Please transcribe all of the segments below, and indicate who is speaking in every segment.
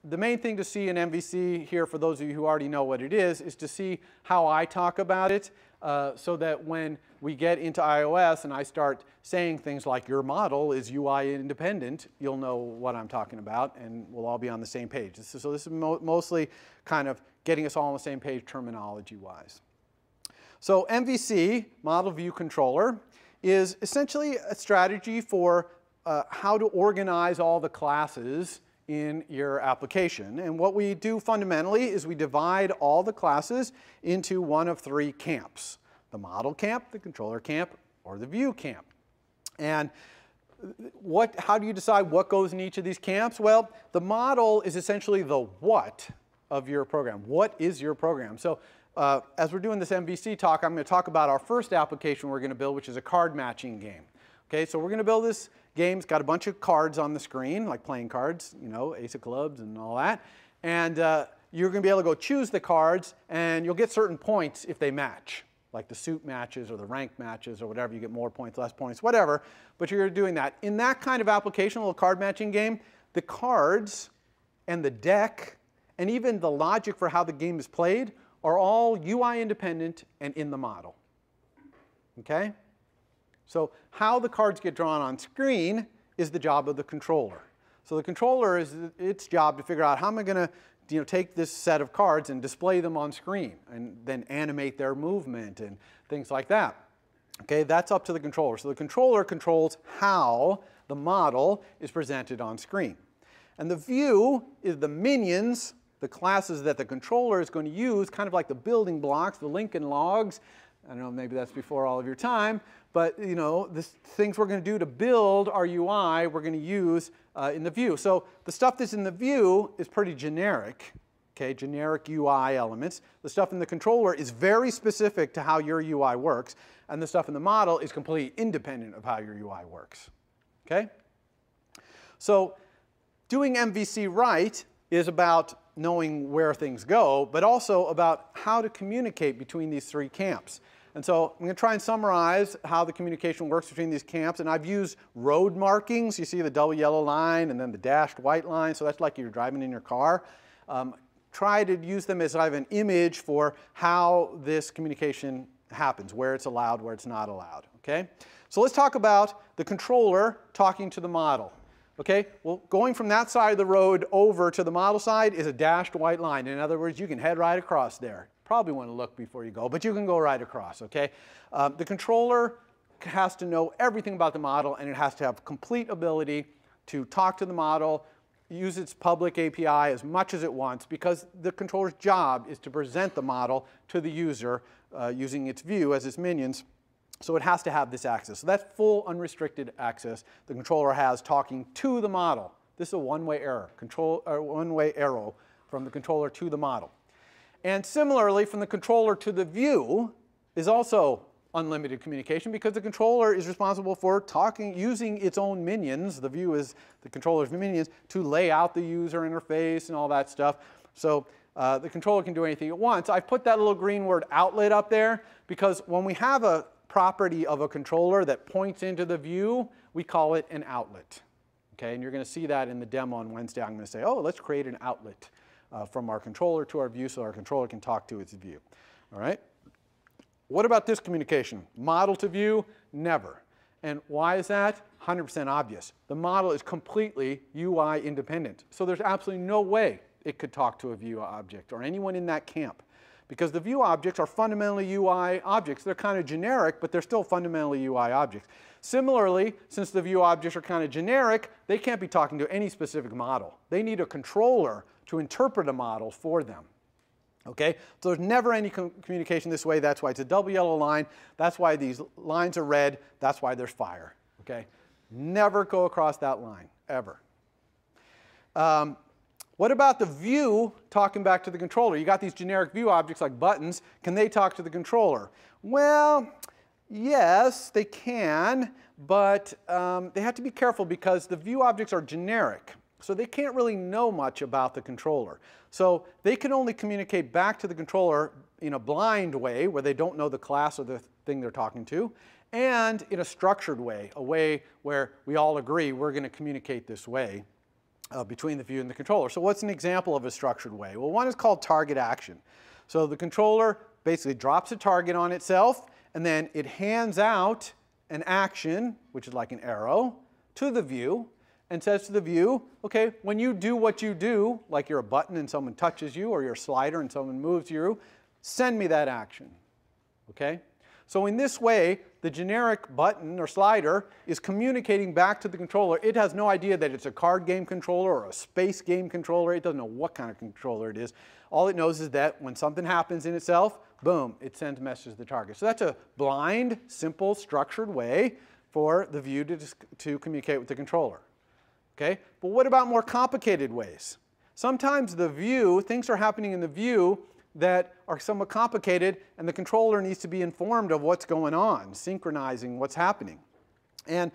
Speaker 1: the main thing to see in MVC here, for those of you who already know what it is to see how I talk about it, so that when we get into iOS and I start saying things like your model is UI independent, you'll know what I'm talking about and we'll all be on the same page. So this is mostly kind of getting us all on the same page terminology-wise. So MVC, Model View Controller, is essentially a strategy for how to organize all the classes in your application. And what we do fundamentally is we divide all the classes into one of three camps: the model camp, the controller camp, or the view camp. And how do you decide what goes in each of these camps? Well, the model is essentially the what of your program. What is your program? So as we're doing this MVC talk, I'm going to talk about our first application we're going to build, which is a card matching game. Okay, so we're going to build this game. It's got a bunch of cards on the screen, like playing cards, you know, ace of clubs and all that. And you're going to be able to go choose the cards, and you'll get certain points if they match, like the suit matches or the rank matches or whatever. You get more points, less points, whatever. But you're doing that. In that kind of application, a little card matching game, the cards and the deck and even the logic for how the game is played are all UI independent and in the model. Okay? So how the cards get drawn on screen is the job of the controller. So the controller is its job to figure out how am I going to take this set of cards and display them on screen and then animate their movement and things like that. Okay, that's up to the controller. So the controller controls how the model is presented on screen. And the view is the minions, the classes that the controller is going to use, kind of like the building blocks, the Lincoln logs. I don't know, maybe that's before all of your time, but you know, the things we're going to do to build our UI, we're going to use in the view. So the stuff that's in the view is pretty generic, okay, generic UI elements. The stuff in the controller is very specific to how your UI works, and the stuff in the model is completely independent of how your UI works, okay? So doing MVC right is about knowing where things go, but also about how to communicate between these three camps. And so I'm going to try and summarize how the communication works between these camps. And I've used road markings. You see the double yellow line and then the dashed white line. So that's like you're driving in your car. Try to use them as I have an image for how this communication happens, where it's allowed, where it's not allowed. Okay? So let's talk about the controller talking to the model. Okay, well, going from that side of the road over to the model side is a dashed white line. In other words, you can head right across there. Probably want to look before you go, but you can go right across, okay? The controller has to know everything about the model, and it has to have complete ability to talk to the model, use its public API as much as it wants, because the controller's job is to present the model to the user using its view as its minions. So it has to have this access. So that's full unrestricted access the controller has talking to the model. This is a one-way error, one-way arrow from the controller to the model. And similarly, from the controller to the view is also unlimited communication, because the controller is responsible for using its own minions. The view is the controller's minions to lay out the user interface and all that stuff. So the controller can do anything it wants. I put that little green word outlet up there because when we have a property of a controller that points into the view, we call it an outlet. Okay, and you're going to see that in the demo on Wednesday. I'm going to say, oh, let's create an outlet from our controller to our view so our controller can talk to its view. All right? What about this communication? Model to view? Never. And why is that? 100% obvious. The model is completely UI independent. So there's absolutely no way it could talk to a view object or anyone in that camp, because the view objects are fundamentally UI objects. They're kind of generic, but they're still fundamentally UI objects. Similarly, since the view objects are kind of generic, they can't be talking to any specific model. They need a controller to interpret a model for them. Okay? So there's never any communication this way. That's why it's a double yellow line. That's why these lines are red. That's why there's fire. Okay? Never go across that line, ever. What about the view talking back to the controller? You got these generic view objects like buttons. Can they talk to the controller? Well, yes, they can, but they have to be careful because the view objects are generic. So they can't really know much about the controller. So they can only communicate back to the controller in a blind way, where they don't know the class or the thing they're talking to, and in a structured way, a way where we all agree we're going to communicate this way. between the view and the controller. So what's an example of a structured way? Well, one is called target action. So the controller basically drops a target on itself, and then it hands out an action, which is like an arrow, to the view, and says to the view, okay, when you do what you do, like you're a button and someone touches you, or you're a slider and someone moves you, send me that action. Okay? So in this way, the generic button or slider is communicating back to the controller. It has no idea that it's a card game controller or a space game controller. It doesn't know what kind of controller it is. All it knows is that when something happens in itself, boom, it sends a message to the target. So that's a blind, simple, structured way for the view to communicate with the controller. Okay? But what about more complicated ways? Sometimes the view, things are happening in the view that are somewhat complicated, and the controller needs to be informed of what's going on, synchronizing what's happening. And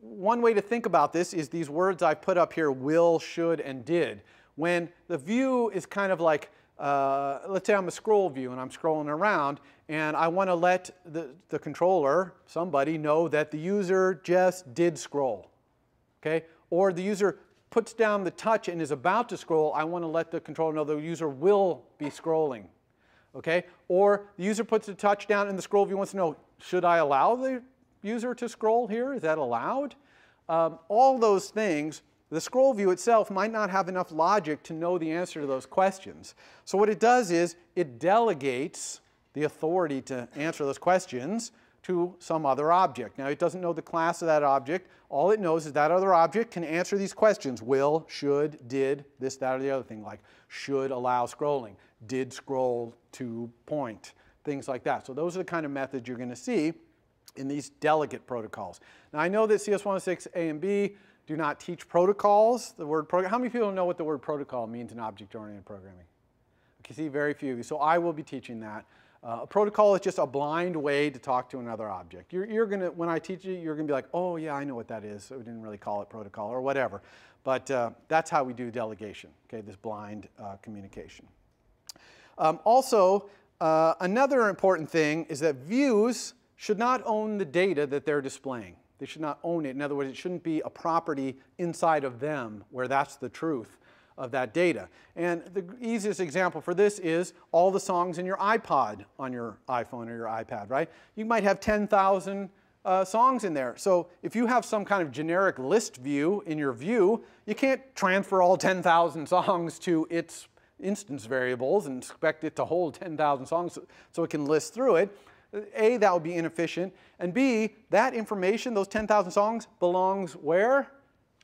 Speaker 1: one way to think about this is these words I've put up here, will, should, and did. When the view is kind of like, let's say I'm a scroll view and I'm scrolling around, and I want to let the controller, somebody, know that the user just did scroll. Okay? Or the user puts down the touch and is about to scroll, I want to let the controller know the user will be scrolling. Okay? Or the user puts the touch down and the scroll view wants to know, should I allow the user to scroll here? Is that allowed? All those things, the scroll view itself might not have enough logic to know the answer to those questions. So what it does is it delegates the authority to answer those questions to some other object. Now, it doesn't know the class of that object. All it knows is that other object can answer these questions: will, should, did, this, that, or the other thing, like should allow scrolling, did scroll to point, things like that. So those are the kind of methods you're going to see in these delegate protocols. Now, I know that CS106A and B do not teach protocols. The word program. How many people know what the word protocol means in object-oriented programming? Okay, see, very few of you. So I will be teaching that. A protocol is just a blind way to talk to another object. You're going to, when I teach you, you're going to be like, oh, yeah, I know what that is. So we didn't really call it protocol or whatever. But that's how we do delegation, okay, this blind communication. Also, another important thing is that views should not own the data that they're displaying. They should not own it. In other words, it shouldn't be a property inside of them where that's the truth of that data. And the easiest example for this is all the songs in your iPod on your iPhone or your iPad, right? You might have 10,000 songs in there. So if you have some kind of generic list view in your view, you can't transfer all 10,000 songs to its instance variables and expect it to hold 10,000 songs so it can list through it. A, that would be inefficient. And B, that information, those 10,000 songs, belongs where?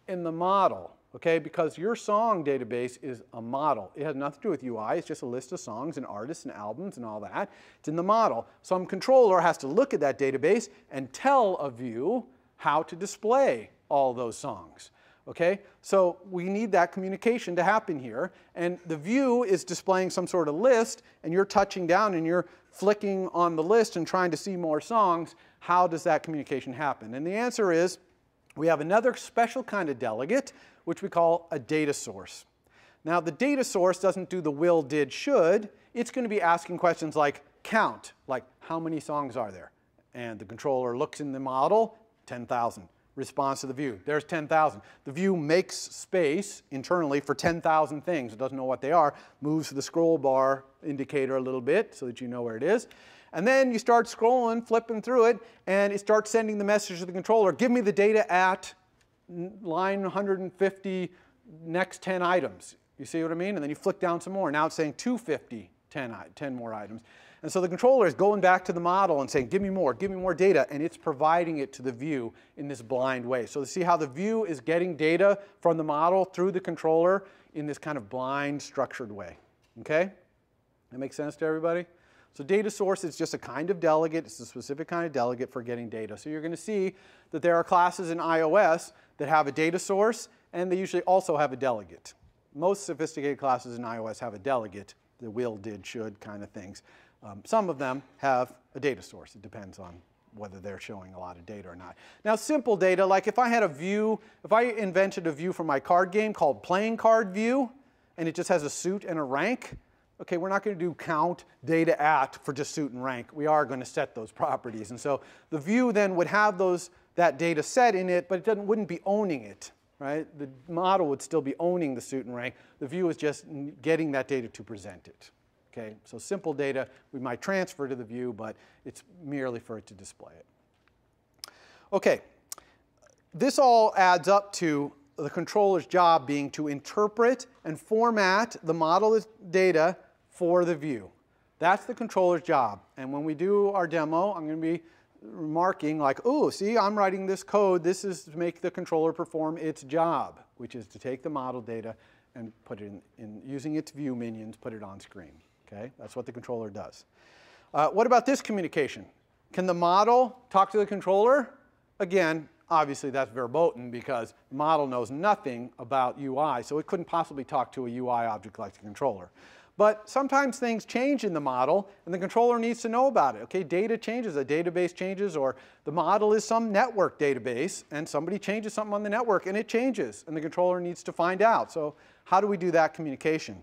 Speaker 1: In the model. Okay, because your song database is a model. It has nothing to do with UI. It's just a list of songs and artists and albums and all that. It's in the model. Some controller has to look at that database and tell a view how to display all those songs. Okay, so we need that communication to happen here. And the view is displaying some sort of list, and you're touching down and you're flicking on the list and trying to see more songs. How does that communication happen? And the answer is we have another special kind of delegate, which we call a data source. Now, the data source doesn't do the will, did, should. It's going to be asking questions like count, like how many songs are there? And the controller looks in the model, 10,000. Responds to the view, there's 10,000. The view makes space internally for 10,000 things. It doesn't know what they are, moves the scroll bar indicator a little bit so that you know where it is. And then you start scrolling, flipping through it, and it starts sending the message to the controller, give me the data at line 150, next 10 items. You see what I mean? And then you flick down some more. Now it's saying 250, 10 more items. And so the controller is going back to the model and saying, give me more data, and it's providing it to the view in this blind way. So see how the view is getting data from the model through the controller in this kind of blind, structured way. Okay? That makes sense to everybody? So data source is just a kind of delegate. It's a specific kind of delegate for getting data. So you're going to see that there are classes in iOS that have a data source, and they usually also have a delegate. Most sophisticated classes in iOS have a delegate, the will, did, should kind of things. Some of them have a data source. It depends on whether they're showing a lot of data or not. Now, simple data, like if I had a view, if I invented a view for my card game called playing card view, and it just has a suit and a rank, okay, we're not going to do count data at for just suit and rank. We are going to set those properties. And so the view then would have that data set in it, but it wouldn't be owning it. right? The model would still be owning the suit and rank. The view is just getting that data to present it. Okay, so simple data we might transfer to the view, but it's merely for it to display it. Okay, this all adds up to the controller's job being to interpret and format the model data for the view. That's the controller's job. And when we do our demo, I'm going to be remarking like, oh, see, I'm writing this code. This is to make the controller perform its job, which is to take the model data and put it in using its view minions, put it on screen. Okay, that's what the controller does. What about this communication? Can the model talk to the controller? Again, obviously that's verboten because the model knows nothing about UI, so it couldn't possibly talk to a UI object like the controller. But sometimes things change in the model, and the controller needs to know about it. Okay, data changes, a database changes, or the model is some network database, and somebody changes something on the network, and it changes, and the controller needs to find out. So how do we do that communication?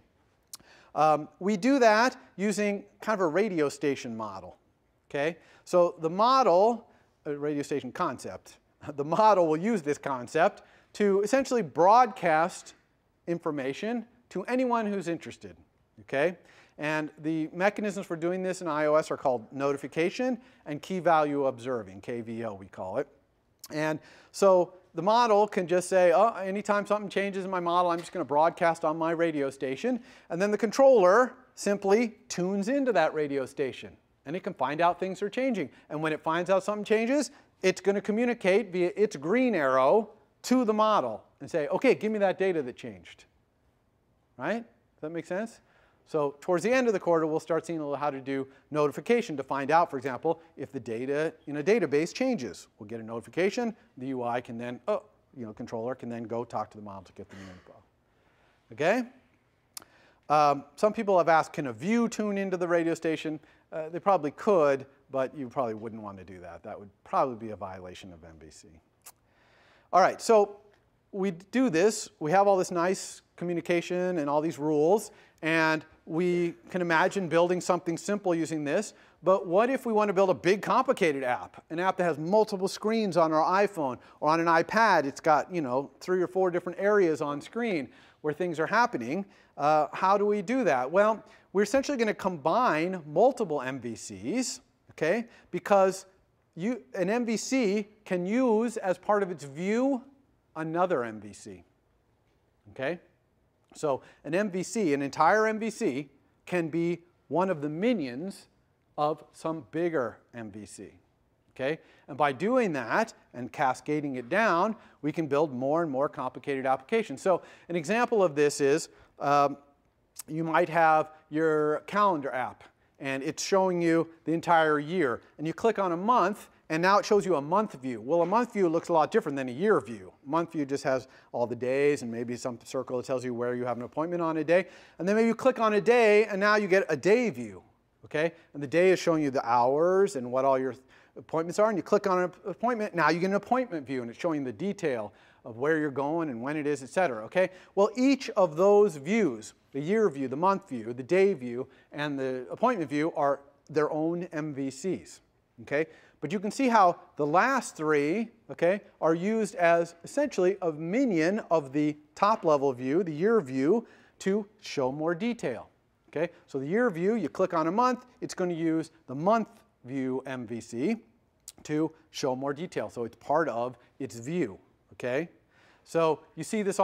Speaker 1: We do that using kind of a radio station model. Okay, so the model, a radio station concept, the model will use this concept to essentially broadcast information to anyone who's interested. Okay? And the mechanisms for doing this in iOS are called notification and key value observing, KVO we call it. And so the model can just say, oh, anytime something changes in my model, I'm just going to broadcast on my radio station. And then the controller simply tunes into that radio station. And it can find out things are changing. And when it finds out something changes, it's going to communicate via its green arrow to the model and say, OK, give me that data that changed. Right? Does that make sense? So towards the end of the quarter, we'll start seeing a little how to do notification to find out, for example, if the data in a database changes. We'll get a notification. The UI can then, controller can then go talk to the model to get the new info. Okay? Some people have asked, can a view tune into the radio station? They probably could, but you probably wouldn't want to do that. That would probably be a violation of MVC. All right, so we do this. We have all this nice communication and all these rules, and we can imagine building something simple using this. But what if we want to build a big, complicated app, an app that has multiple screens on our iPhone or on an iPad? It's got 3 or 4 different areas on screen where things are happening. How do we do that? Well, we're essentially going to combine multiple MVCs, okay? Because an MVC can use as part of its view another MVC, okay? So an MVC, an entire MVC, can be one of the minions of some bigger MVC. Okay? And by doing that and cascading it down, we can build more and more complicated applications. So an example of this is you might have your calendar app, and it's showing you the entire year. And you click on a month, and now it shows you a month view. Well, a month view looks a lot different than a year view. A month view just has all the days and maybe some circle that tells you where you have an appointment on a day. And then maybe you click on a day, and now you get a day view. Okay? And the day is showing you the hours and what all your appointments are. And you click on an appointment, now you get an appointment view, and it's showing the detail of where you're going and when it is, et cetera. Okay? Well, each of those views, the year view, the month view, the day view, and the appointment view are their own MVCs. Okay? But you can see how the last 3, okay, are used as essentially a minion of the top level view, the year view, to show more detail. Okay? So the year view, you click on a month, it's going to use the month view MVC to show more detail. So it's part of its view. Okay? So you see this all